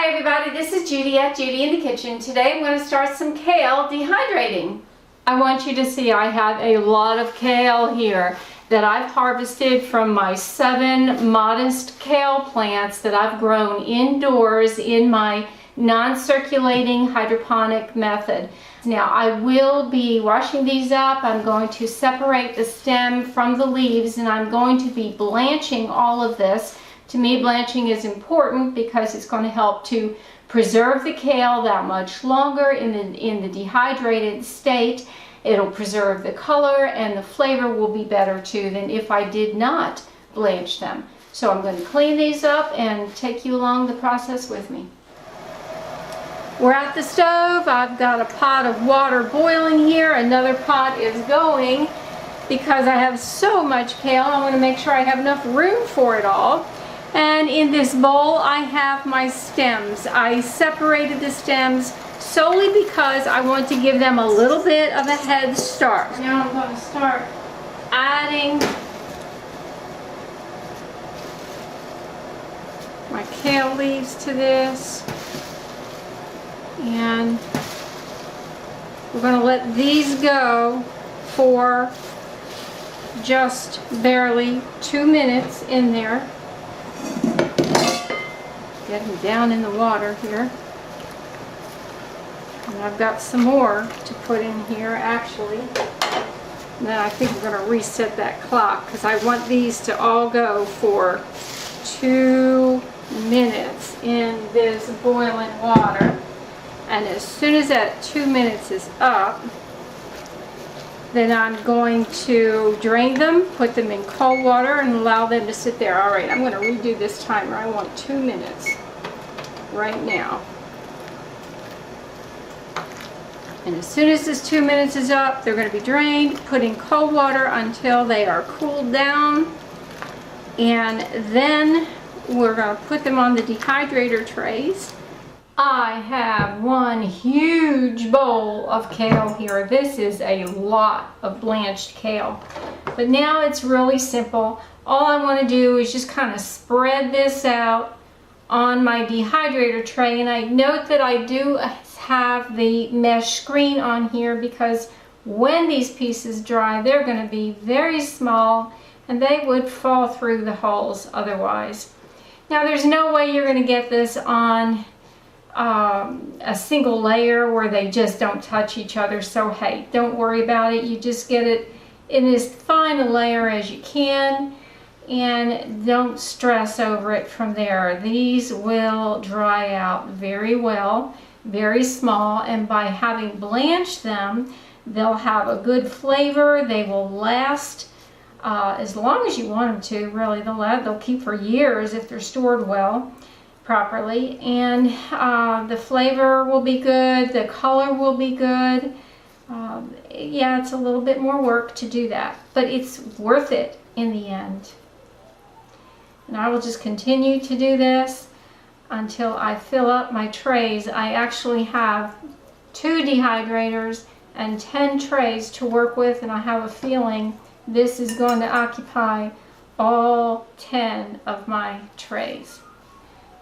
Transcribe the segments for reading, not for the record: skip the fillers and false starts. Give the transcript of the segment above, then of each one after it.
Hi everybody, this is Judy at Judy in the Kitchen. Today I'm going to start some kale dehydrating. I want you to see I have a lot of kale here that I've harvested from my 7 modest kale plants that I've grown indoors in my non-circulating hydroponic method. Now I will be washing these up. I'm going to separate the stem from the leaves and I'm going to be blanching all of this. To me, blanching is important because it's going to help to preserve the kale that much longer in the dehydrated state. It'll preserve the color and the flavor will be better too than if I did not blanch them. So I'm going to clean these up and take you along the process with me. We're at the stove. I've got a pot of water boiling here. Another pot is going because I have so much kale. I want to make sure I have enough room for it all. And in this bowl I have my stems. I separated the stems solely because I want to give them a little bit of a head start. Now I'm going to start adding my kale leaves to this. And we're going to let these go for just barely 2 minutes in there. Getting down in the water here. And I've got some more to put in here actually. And then I think we're going to reset that clock because I want these to all go for 2 minutes in this boiling water. And as soon as that 2 minutes is up, then I'm going to drain them, put them in cold water, and allow them to sit there. All right, I'm going to redo this timer. I want 2 minutes right now. And as soon as this 2 minutes is up, they're going to be drained, put in cold water until they are cooled down. And then we're going to put them on the dehydrator trays. I have one huge bowl of kale here. This is a lot of blanched kale. But now it's really simple. All I want to do is just kind of spread this out on my dehydrator tray. And I note that I do have the mesh screen on here because when these pieces dry, they're going to be very small and they would fall through the holes otherwise. Now there's no way you're going to get this on a single layer where they just don't touch each other, so hey, don't worry about it. You just get it in as fine a layer as you can and don't stress over it from there. These will dry out very well, very small, and by having blanched them, they'll have a good flavor. They will last as long as you want them to, really. They'll keep for years if they're stored well, properly, and the flavor will be good, the color will be good. Yeah, it's a little bit more work to do that, but it's worth it in the end. And I will just continue to do this until I fill up my trays. I actually have 2 dehydrators and 10 trays to work with, and I have a feeling this is going to occupy all 10 of my trays.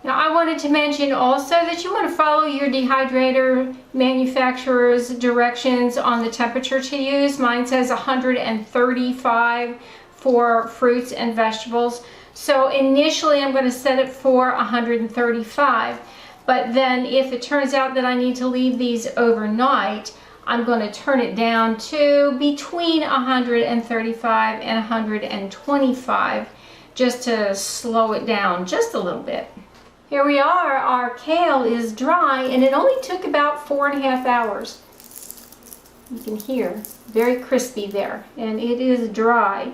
Now I wanted to mention also that you want to follow your dehydrator manufacturer's directions on the temperature to use. Mine says 135 for fruits and vegetables. So initially I'm going to set it for 135. But then if it turns out that I need to leave these overnight, I'm going to turn it down to between 135 and 125 just to slow it down just a little bit. Here we are, our kale is dry and it only took about 4.5 hours. You can hear, very crispy there, and it is dry.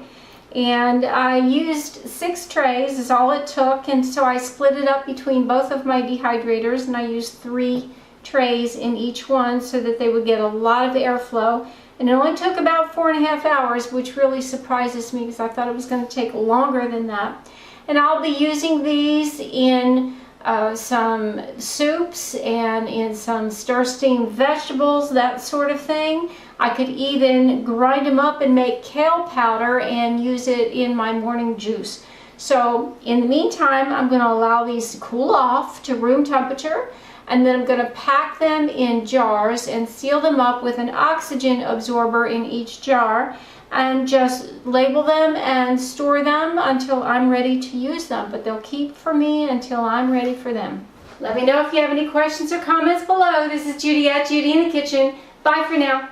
And I used 6 trays is all it took, and so I split it up between both of my dehydrators, and I used 3 trays in each one so that they would get a lot of airflow. And it only took about 4.5 hours, which really surprises me because I thought it was going to take longer than that. And I'll be using these in some soups and in some stir-steamed vegetables, that sort of thing. I could even grind them up and make kale powder and use it in my morning juice. So in the meantime, I'm going to allow these to cool off to room temperature, and then I'm going to pack them in jars and seal them up with an oxygen absorber in each jar, and just label them and store them until I'm ready to use them. But they'll keep for me until I'm ready for them. Let me know if you have any questions or comments below. This is Judy at Judy in the Kitchen. Bye for now.